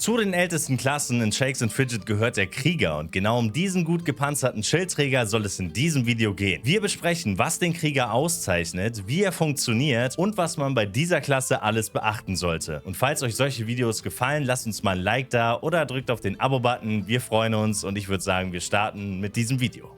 Zu den ältesten Klassen in Shakes and Fidget gehört der Krieger und genau um diesen gut gepanzerten Schildträger soll es in diesem Video gehen. Wir besprechen, was den Krieger auszeichnet, wie er funktioniert und was man bei dieser Klasse alles beachten sollte. Und falls euch solche Videos gefallen, lasst uns mal ein Like da oder drückt auf den Abo-Button. Wir freuen uns und ich würde sagen, wir starten mit diesem Video.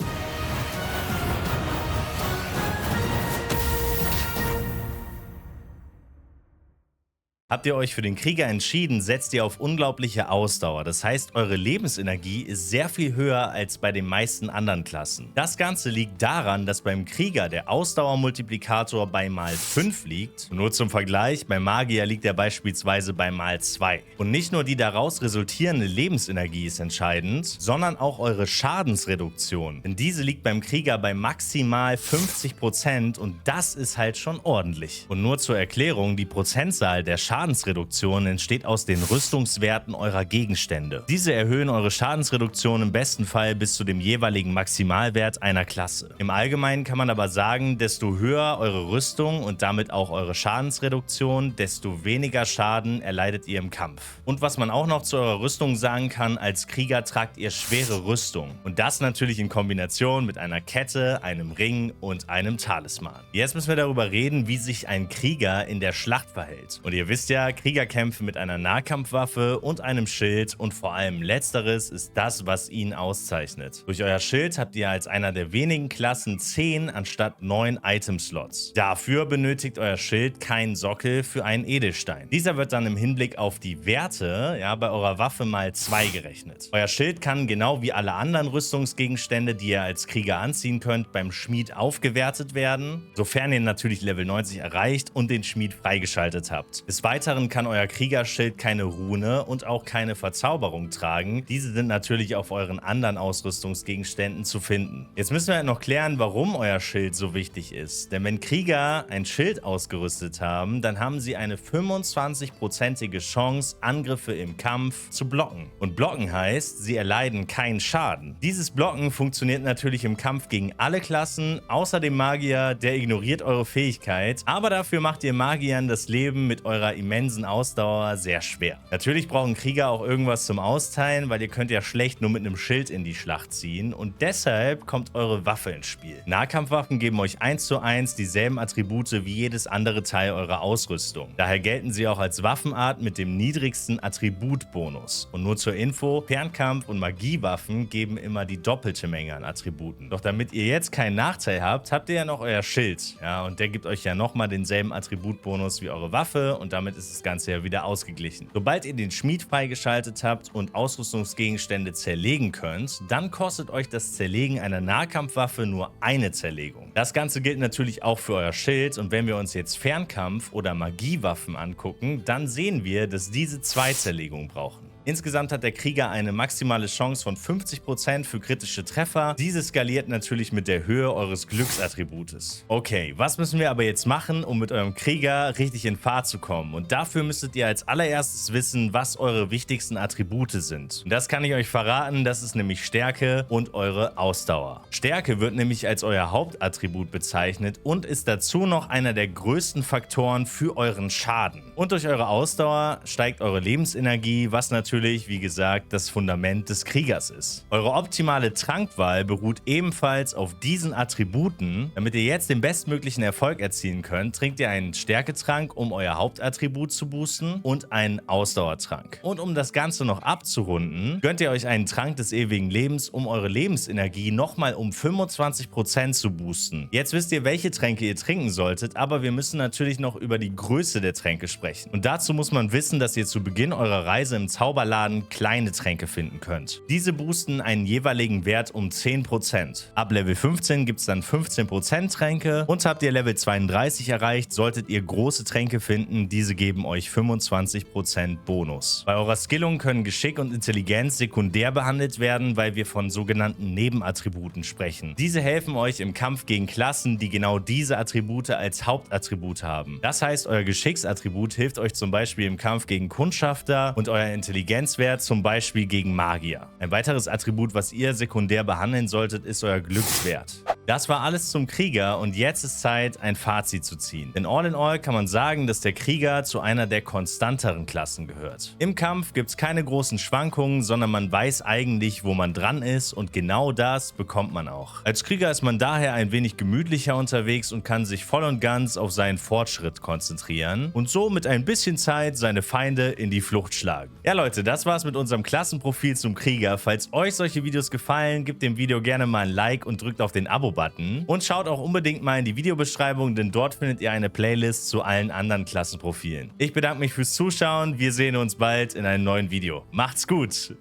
Habt ihr euch für den Krieger entschieden, setzt ihr auf unglaubliche Ausdauer. Das heißt, eure Lebensenergie ist sehr viel höher als bei den meisten anderen Klassen. Das Ganze liegt daran, dass beim Krieger der Ausdauermultiplikator bei mal 5 liegt. Nur zum Vergleich, beim Magier liegt er beispielsweise bei mal 2. Und nicht nur die daraus resultierende Lebensenergie ist entscheidend, sondern auch eure Schadensreduktion. Denn diese liegt beim Krieger bei maximal 50% und das ist halt schon ordentlich. Und nur zur Erklärung, die Prozentzahl der Schadensreduktion entsteht aus den Rüstungswerten eurer Gegenstände. Diese erhöhen eure Schadensreduktion im besten Fall bis zu dem jeweiligen Maximalwert einer Klasse. Im Allgemeinen kann man aber sagen, desto höher eure Rüstung und damit auch eure Schadensreduktion, desto weniger Schaden erleidet ihr im Kampf. Und was man auch noch zu eurer Rüstung sagen kann, als Krieger tragt ihr schwere Rüstung. Und das natürlich in Kombination mit einer Kette, einem Ring und einem Talisman. Jetzt müssen wir darüber reden, wie sich ein Krieger in der Schlacht verhält. Und ihr wisst ja, Krieger kämpfen mit einer Nahkampfwaffe und einem Schild und vor allem letzteres ist das, was ihn auszeichnet. Durch euer Schild habt ihr als einer der wenigen Klassen 10 anstatt 9 Item-Slots. Dafür benötigt euer Schild keinen Sockel für einen Edelstein. Dieser wird dann im Hinblick auf die Werte bei eurer Waffe mal 2 gerechnet. Euer Schild kann genau wie alle anderen Rüstungsgegenstände, die ihr als Krieger anziehen könnt, beim Schmied aufgewertet werden, sofern ihr natürlich Level 90 erreicht und den Schmied freigeschaltet habt. Des Weiteren kann euer Kriegerschild keine Rune und auch keine Verzauberung tragen. Diese sind natürlich auf euren anderen Ausrüstungsgegenständen zu finden. Jetzt müssen wir noch klären, warum euer Schild so wichtig ist. Denn wenn Krieger ein Schild ausgerüstet haben, dann haben sie eine 25%ige Chance, Angriffe im Kampf zu blocken. Und blocken heißt, sie erleiden keinen Schaden. Dieses Blocken funktioniert natürlich im Kampf gegen alle Klassen, außer dem Magier, der ignoriert eure Fähigkeit. Aber dafür macht ihr Magiern das Leben mit eurer immensen Ausdauer sehr schwer. Natürlich brauchen Krieger auch irgendwas zum Austeilen, weil ihr könnt ja schlecht nur mit einem Schild in die Schlacht ziehen und deshalb kommt eure Waffe ins Spiel. Nahkampfwaffen geben euch 1:1 dieselben Attribute wie jedes andere Teil eurer Ausrüstung. Daher gelten sie auch als Waffenart mit dem niedrigsten Attributbonus. Und nur zur Info, Fernkampf- und Magiewaffen geben immer die doppelte Menge an Attributen. Doch damit ihr jetzt keinen Nachteil habt, habt ihr ja noch euer Schild. Ja, und der gibt euch ja nochmal denselben Attributbonus wie eure Waffe und damit ist das Ganze ja wieder ausgeglichen. Sobald ihr den Schmied freigeschaltet habt und Ausrüstungsgegenstände zerlegen könnt, dann kostet euch das Zerlegen einer Nahkampfwaffe nur eine Zerlegung. Das Ganze gilt natürlich auch für euer Schild und wenn wir uns jetzt Fernkampf- oder Magiewaffen angucken, dann sehen wir, dass diese 2 Zerlegungen brauchen. Insgesamt hat der Krieger eine maximale Chance von 50% für kritische Treffer. Diese skaliert natürlich mit der Höhe eures Glücksattributes. Okay, was müssen wir aber jetzt machen, um mit eurem Krieger richtig in Fahrt zu kommen? Und dafür müsstet ihr als allererstes wissen, was eure wichtigsten Attribute sind. Und das kann ich euch verraten, das ist nämlich Stärke und eure Ausdauer. Stärke wird nämlich als euer Hauptattribut bezeichnet und ist dazu noch einer der größten Faktoren für euren Schaden. Und durch eure Ausdauer steigt eure Lebensenergie, was natürlich, wie gesagt, das Fundament des Kriegers ist. Eure optimale Trankwahl beruht ebenfalls auf diesen Attributen. Damit ihr jetzt den bestmöglichen Erfolg erzielen könnt, trinkt ihr einen Stärketrank, um euer Hauptattribut zu boosten und einen Ausdauertrank. Und um das Ganze noch abzurunden, gönnt ihr euch einen Trank des ewigen Lebens, um eure Lebensenergie nochmal um 25% zu boosten. Jetzt wisst ihr, welche Tränke ihr trinken solltet, aber wir müssen natürlich noch über die Größe der Tränke sprechen. Und dazu muss man wissen, dass ihr zu Beginn eurer Reise im Zauberladen kleine Tränke finden könnt. Diese boosten einen jeweiligen Wert um 10%. Ab Level 15 gibt es dann 15% Tränke und habt ihr Level 32 erreicht, solltet ihr große Tränke finden, diese geben euch 25% Bonus. Bei eurer Skillung können Geschick und Intelligenz sekundär behandelt werden, weil wir von sogenannten Nebenattributen sprechen. Diese helfen euch im Kampf gegen Klassen, die genau diese Attribute als Hauptattribut haben. Das heißt, euer Geschicksattribut hilft euch zum Beispiel im Kampf gegen Kundschafter und euer Intelligenz Intelligenzwert, zum Beispiel gegen Magier. Ein weiteres Attribut, was ihr sekundär behandeln solltet, ist euer Glückswert. Das war alles zum Krieger und jetzt ist Zeit, ein Fazit zu ziehen. Denn all in all kann man sagen, dass der Krieger zu einer der konstanteren Klassen gehört. Im Kampf gibt es keine großen Schwankungen, sondern man weiß eigentlich, wo man dran ist und genau das bekommt man auch. Als Krieger ist man daher ein wenig gemütlicher unterwegs und kann sich voll und ganz auf seinen Fortschritt konzentrieren und so mit ein bisschen Zeit seine Feinde in die Flucht schlagen. Ja Leute, das war's mit unserem Klassenprofil zum Krieger. Falls euch solche Videos gefallen, gebt dem Video gerne mal ein Like und drückt auf den Abo-Button. Und schaut auch unbedingt mal in die Videobeschreibung, denn dort findet ihr eine Playlist zu allen anderen Klassenprofilen. Ich bedanke mich fürs Zuschauen. Wir sehen uns bald in einem neuen Video. Macht's gut!